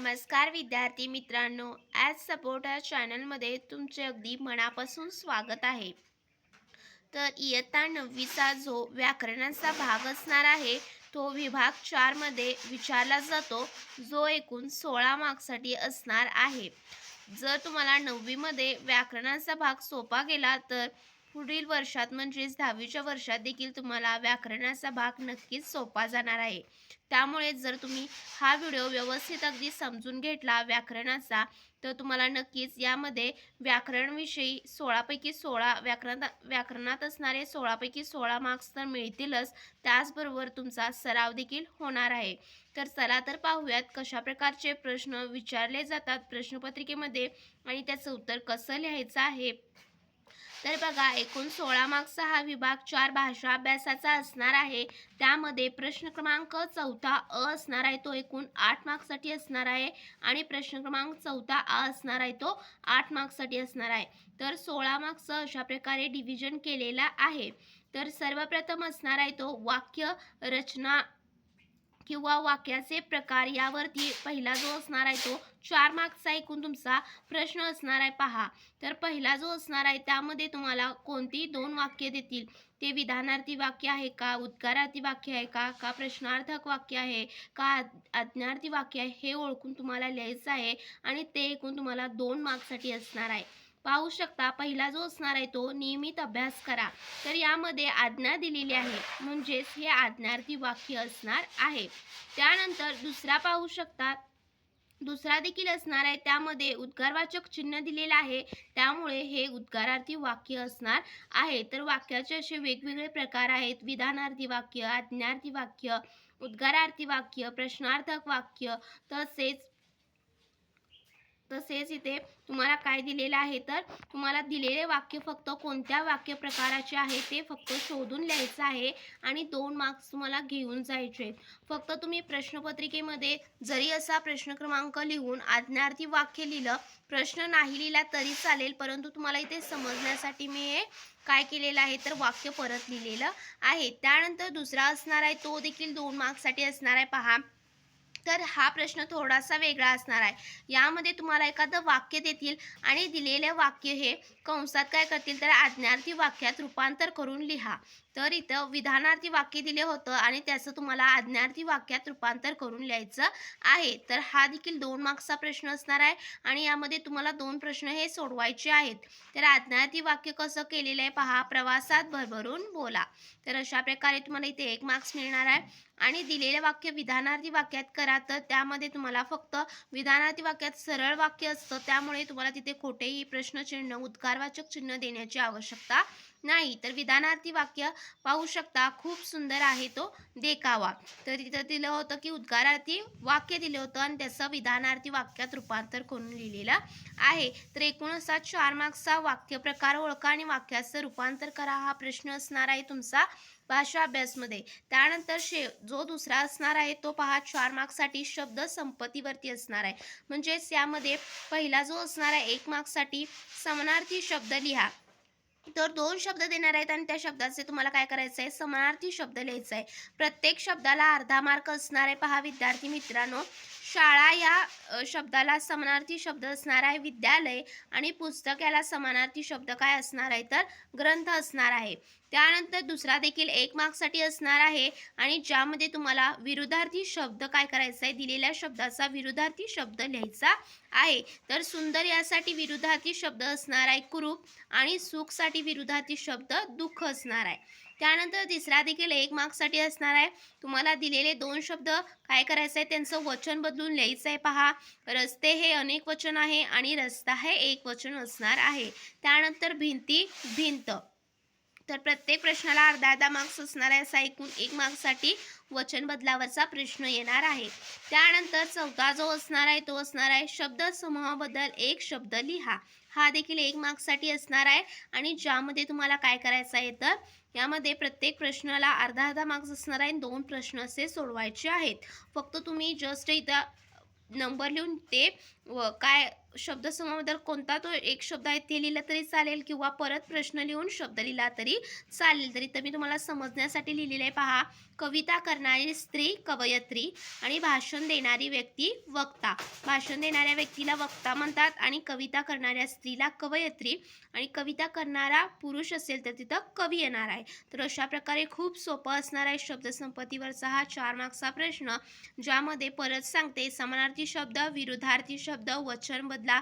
नमस्कार विद्यार्थी मित्रांनो, ॲज सपोर्टर चॅनलमध्ये तुमचे अगदी मनापासून स्वागत आहे। तर इयत्ता 9वीचा जो व्याकरणाचा भाग असणार आहे तो विभाग 4 मध्ये विचारला जातो, जो एकूण 16 मार्क्ससाठी असणार आहे। जर तुम्हाला 9वी मध्ये व्याकरणाचा भाग सोपा गेला तर पुढील वर्षात म्हणजेच 10वीच्या वर्षात देखील तुम्हाला व्याकरणाचा भाग नक्कीच सोपा जाणार आहे। त्यामुळे जर तुम्ही हा व्हिडिओ व्यवस्थित अगदी समजून घेतला व्याकरणाचा, तर तुम्हाला नक्कीच यामध्ये व्याकरणविषयी 16 पैकी 16 व्याकरणात असणारे 16 पैकी 16 मार्क्स तर मिळतीलच, त्याचबरोबर तुमचा सराव देखील होणार आहे। तर चला तर पाहूयात कशा प्रकारचे प्रश्न विचारले जातात प्रश्नपत्रिकेमध्ये आणि त्याचं उत्तर कसं लिहायचं आहे। तर बघा, एकूण 16 मार्क्सचा हा विभाग 4 भाषा अभ्यासाचा असणार आहे। त्यामध्ये प्रश्न क्रमांक 4 अ असणार आहे, तो एकूण 8 मार्क्ससाठी असणार आहे आणि प्रश्न क्रमांक 4 आ असणार आहे, तो 8 मार्क्ससाठी असणार आहे। तर 16 मार्क्सचं अशा प्रकारे डिव्हिजन केलेला आहे। तर सर्वप्रथम असणार आहे तो वाक्य रचना किंवा वाक्याचे प्रकार, यावरती पहिला जो असणार आहे तो 4 मार्क्सचा एकूण तुमचा प्रश्न असणार आहे। पहा, तर पहिला जो असणार आहे त्यामध्ये तुम्हाला कोणती 2 वाक्य देतील, ते विधानार्थी वाक्य आहे का, उद्गारार्थी वाक्य आहे का, का प्रश्नार्थक वाक्य आहे का, आज्ञार्थी वाक्य आहे, हे ओळखून तुम्हाला लिहायचं आहे आणि ते एकूण तुम्हाला 2 मार्क्ससाठी असणार आहे। पाहू शकता, पहिला जो असणार आहे तो नियमित अभ्यास करा। तर यामध्ये आज्ञा दिलेली आहे, म्हणजेच हे आज्ञार्थी वाक्य असणार आहे। त्यानंतर दुसरा पाहू शकता, दुसरा देखील असणार आहे, त्यामध्ये उद्गारवाचक चिन्ह दिलेलं आहे, त्यामुळे हे उद्गारार्थी वाक्य असणार आहे। तर वाक्याचे असे वेगवेगळे प्रकार आहेत, विधानार्थी वाक्य, आज्ञार्थी वाक्य, उद्गारार्थी वाक्य, प्रश्नार्थक वाक्य। तसेच इथे तुम्हाला काय दिलेलं आहे, तर तुम्हाला दिलेले वाक्य फक्त कोणत्या वाक्य प्रकाराचे आहे ते फक्त शोधून लिहायचं आहे आणि 2 मार्क्स तुम्हाला घेऊन जायचे। फक्त तुम्ही प्रश्नपत्रिकेमध्ये जरी असा प्रश्न क्रमांक लिहून आज्ञार्थी वाक्य लिहिलं, प्रश्न नाही लिहिला तरी चालेल, परंतु तुम्हाला इथे समजण्यासाठी मी हे काय केलेलं आहे, तर वाक्य परत लिहिलेलं आहे। त्यानंतर दुसरा असणार आहे, तो देखील 2 मार्क्ससाठी असणार आहे। पहा, तर हा प्रश्न थोडासा वेगळा असणार आहे। यामध्ये तुम्हाला एखादं वाक्य देतील आणि दिलेले वाक्य हे कंसात काय करतील, तर आज्ञार्थी वाक्यात रूपांतर करून लिहा। तर इथं विधानार्थी वाक्य दिले होतं आणि त्याचं तुम्हाला आज्ञार्थी वाक्यात रूपांतर करून लिहायचं आहे। तर हा देखील 2 मार्क्सचा प्रश्न असणार आहे आणि यामध्ये तुम्हाला 2 प्रश्न हे सोडवायचे आहेत। तर आज्ञार्थी वाक्य कसं केलेलं आहे पहा, प्रवासात भरभरून बोला। तर अशा प्रकारे तुम्हाला इथे 1 मार्क्स मिळणार आहे आणि दिलेले वाक्य विधानार्थी वाक्यात करा, तर त्यामध्ये तुम्हाला फक्त विधानार्थी वाक्यात सरळ वाक्य असतं, त्यामुळे तुम्हाला तिथे कोठेही प्रश्नचिन्ह, उद्गारवाचक चिन्ह देण्याची आवश्यकता नाही। तर विधानार्थी वाक्य पाहू शकता, खूप सुंदर आहे तो देखावा। तर तिथं दिलं होतं की उद्गारार्थी वाक्य दिलं होतं आणि त्याचं विधानार्थी वाक्यात रूपांतर करून लिहिलेलं आहे। तर एकूण असा 4 मार्क्सचा वाक्य प्रकार ओळखा आणि वाक्याचं रूपांतर करा हा प्रश्न असणार आहे तुमचा भाषा अभ्यासमध्ये। त्यानंतर जो दुसरा असणार आहे तो पहा, 4 मार्क्ससाठी शब्द संपत्तीवरती असणार आहे। म्हणजेच यामध्ये पहिला जो असणार आहे 1 मार्क्ससाठी समानार्थी शब्द लिहा। तर 2 शब्द देणार आहेत आणि त्या शब्दाचे तुम्हाला काय करायचं आहे, समानार्थी शब्द लिहायचा आहे। प्रत्येक शब्दाला अर्धा मार्क असणार आहे। पहा विद्यार्थी मित्रांनो, शाळा या शब्दाला समानार्थी शब्द असणार आहे विद्यालय आणि पुस्तक याला समानार्थी शब्द काय असणार आहे, तर ग्रंथ असणार आहे। त्यानंतर दुसरा देखील 1 मार्क्ससाठी असणार आहे आणि ज्यामध्ये तुम्हाला विरुद्धार्थी शब्द काय करायचा आहे, दिलेल्या शब्दाचा विरुद्धार्थी शब्द लिहायचा आहे। तर सुंदर यासाठी विरुद्धार्थी शब्द असणार आहे कुरूप आणि सुखसाठी विरुद्धार्थी शब्द दुःख असणार आहे। त्यानंतर तिसरा देखील 1 मार्क्ससाठी असणार आहे। तुम्हाला दिलेले 2 शब्द काय करायचं आहे, त्यांचं वचन बदलून लिहायचं आहे। पहा, रस्ते हे अनेक वचन आहे आणि रस्ता हे एक वचन असणार आहे। त्यानंतर भिंती, भिंत। तर प्रत्येक प्रश्नाला अर्धा मार्क्स असणार आहे, असा एकूण 1 मार्क्ससाठी वचन बदलावरचा प्रश्न येणार आहे। त्यानंतर 4था जो असणार आहे तो असणार आहे शब्द समूहाबद्दल एक शब्द लिहा। हा देखील 1 मार्क्ससाठी असणार आहे आणि ज्यामध्ये तुम्हाला काय करायचं आहे, तर यामध्ये प्रत्येक प्रश्नाला अर्धा मार्क्स असणार आहे, 2 प्रश्न असे सोडवायचे आहेत। फक्त तुम्ही जस्ट इथं नंबर लिहून ते काय शब्दसमूहाबद्दल कोणता तो एक शब्द आहे ते लिहिलं तरी चालेल किंवा परत प्रश्न लिहून शब्द लिहिला तरी चालेल. तरी तर मी तुम्हाला समजण्यासाठी लिहिलेलं आहे पहा. कविता करणारी स्त्री कवयत्री आणि भाषण देणारी व्यक्ती वक्ता. भाषण देणाऱ्या व्यक्तीला वक्ता म्हणतात आणि कविता करणाऱ्या स्त्रीला कवयत्री आणि कविता करणारा पुरुष असेल तर तिथं कवी येणार आहे. तर अशा प्रकारे खूप सोपं असणार आहे शब्दसंपत्तीवरचा हा 4 मार्क्सचा प्रश्न, ज्यामध्ये परत सांगते समानार्थी शब्द, विरुद्धार्थी शब्द, वचन बदला,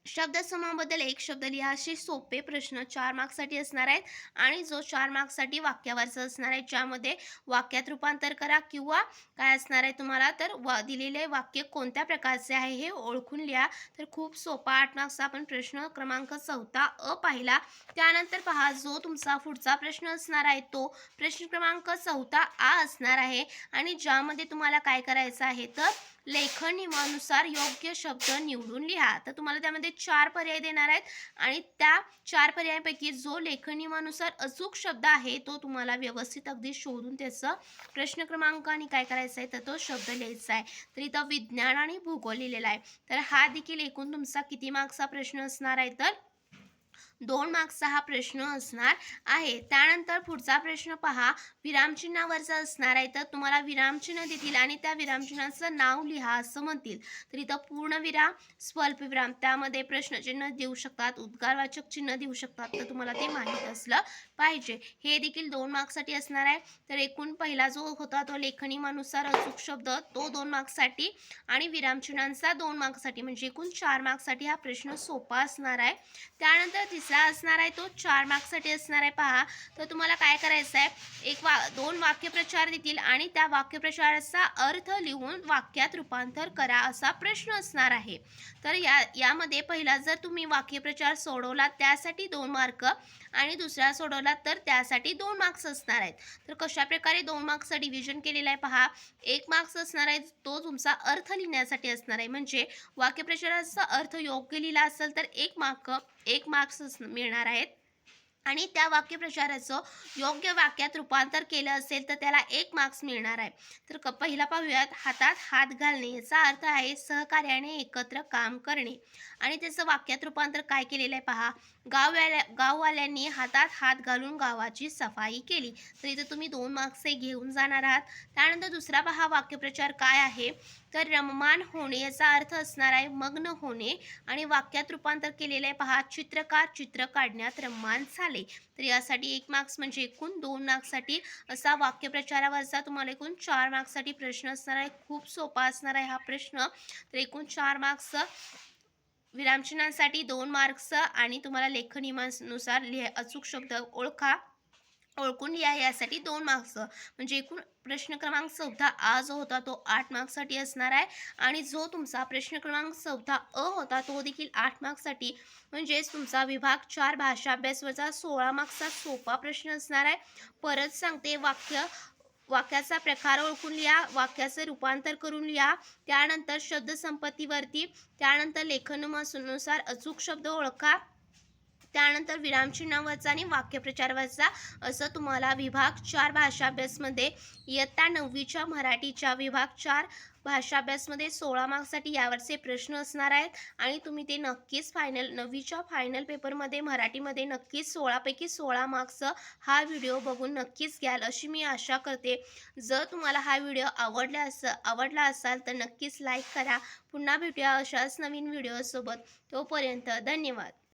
शब्दसमूहाबद्दल एक शब्द लिहा, असे सोपे प्रश्न 4 मार्क्ससाठी असणार आहेत. आणि जो 4 मार्क्ससाठी वाक्यावरचा असणार आहे, ज्यामध्ये वाक्यात रूपांतर करा किंवा काय असणार आहे तुम्हाला तर दिलेले वाक्य कोणत्या प्रकारचे आहे हे ओळखून लिहा. तर खूप सोपा 8 मार्क्सचा आपण प्रश्न क्रमांक 4 अ पाहिला. त्यानंतर पहा, जो तुमचा पुढचा प्रश्न असणार आहे तो प्रश्न क्रमांक 4 आ असणार आहे आणि ज्यामध्ये तुम्हाला काय करायचं आहे तर लेखन नियमानुसार योग्य शब्द निवडून लिहा. तर तुम्हाला त्यामध्ये 4 पर्याय देणार आहेत आणि त्या 4 पर्यायापैकी जो लेखन नियमानुसार अचूक शब्द आहे तो तुम्हाला व्यवस्थित अगदी शोधून त्याचं प्रश्न क्रमांक आणि काय करायचं आहे तर तो शब्द लिहायचा आहे. तर इथं विज्ञान आणि भूगोल लिहिलेला आहे. तर हा देखील एकूण तुमचा किती मार्क्सचा प्रश्न असणार आहे तर 2 मार्क्सचा हा प्रश्न असणार आहे. त्यानंतर पुढचा प्रश्न पहा, विरामचिन्हावरचा असणार आहे. तर तुम्हाला विरामचिन्ह देतील आणि त्या विरामचिन्हाचं नाव लिहा असं म्हणतील. तर इथं पूर्णविराम, स्वल्पविराम, त्यामध्ये प्रश्नचिन्ह देऊ शकतात, उद्गारवाचक चिन्ह देऊ शकतात. तर तुम्हाला ते माहीत असलं पाहिजे. हे देखील 2 मार्क्ससाठी असणार आहे. तर एकूण पहिला जो होता तो लेखनिमानुसार अचूक शब्द तो 2 मार्क्ससाठी आणि विरामचिन्हांचा 2 मार्क्ससाठी, म्हणजे एकूण 4 मार्क्ससाठी हा प्रश्न सोपा असणार आहे. त्यानंतर तिसरा असणार आहे तो 4 मार्क्ससाठी असणार आहे. पहा, तर तुम्हाला काय करायचं आहे, 2 वाक्यप्रचार देतील आणि त्या वाक्यप्रचाराचा अर्थ लिहून वाक्यात रूपांतर करा असा प्रश्न असणार आहे. तर यामध्ये पहिला जर तुम्ही वाक्यप्रचार सोडवला त्यासाठी 2 मार्क आणि दुसरा सोडवला तर त्यासाठी 2 मार्क्स असणार आहेत. तर कशा प्रकारे 2 मार्क्सचं डिव्हिजन केलेलं आहे पहा. 1 मार्क्स असणार आहे तो तुमचा अर्थ लिहिण्यासाठी असणार आहे, म्हणजे वाक्यप्रचाराचा अर्थ योग्य लिहिला असेल तर 1 मार्क्स मिळणार आहेत आणि त्या वाक्यप्रचाराचं योग्य वाक्यात रूपांतर केलं असेल तर त्याला 1 मार्क्स मिळणार आहे. तर पहिला पाहूयात, हातात हात घालणे याचा अर्थ आहे सहकार्याने एकत्र काम करणे आणि त्याचं वाक्यात रूपांतर काय केलेलं आहे पहा. गाववाल्यांनी हातात हात घालून गावाची सफाई केली. तर इथं तुम्ही 2 मार्क्स घेऊन जाणार आहात. त्यानंतर दुसरा पहा वाक्यप्रचार काय आहे तर रममाण होणे याचा अर्थ असणार आहे मग्न होणे आणि वाक्यात रूपांतर केलेलं आहे पहा. चित्रकार चित्र काढण्यात रममाण झाले. तर यासाठी 1 मार्क्स, म्हणजे एकूण 2 मार्क्ससाठी असा वाक्यप्रचारावरचा तुम्हाला एकूण 4 मार्क्ससाठी प्रश्न असणार आहे. खूप सोपा असणार आहे हा प्रश्न. तर एकूण 4 मार्क्स, विरामचिन्हांसाठी 2 मार्क्स आणि तुम्हाला लेखनियमानुसार अचूक शब्द ओळखून लिहा यासाठी 2 मार्क्स, म्हणजे एकूण प्रश्न क्रमांक 14 आ जो होता तो 8 मार्क्ससाठी असणार आहे आणि जो तुमचा प्रश्न क्रमांक 14 अ होता तो देखील 8 मार्क्ससाठी, म्हणजेच तुमचा विभाग 4 भाषा अभ्यासवरचा 16 मार्क्सचा सोपा प्रश्न असणार आहे. परत सांगते, वाक्याचा प्रकार ओळखून लिहा, वाक्याचं रूपांतर करून लिहा, त्यानंतर शब्दसंपत्तीवरती, त्यानंतर लेखनानुसार अचूक शब्द ओळखा, त्यानंतर विरामचिन्हावरचा आणि वाक्यप्रचारावरचा, असं तुम्हाला विभाग 4 भाषा अभ्यासमध्ये इयत्ता 9वीच्या मराठीच्या विभाग 4 भाषा अभ्यासमध्ये 16 मार्क्ससाठी यावरचे प्रश्न असणार आहेत आणि तुम्ही ते नक्कीच 9वीच्या फायनल पेपरमध्ये मराठीमध्ये नक्कीच 16 पैकी 16 मार्क्स हा व्हिडिओ बघून नक्कीच घ्याल अशी मी आशा करते. जर तुम्हाला हा व्हिडिओ आवडला असाल तर नक्कीच लाईक करा. पुन्हा भेटूया अशाच नवीन व्हिडिओसोबत. तोपर्यंत धन्यवाद.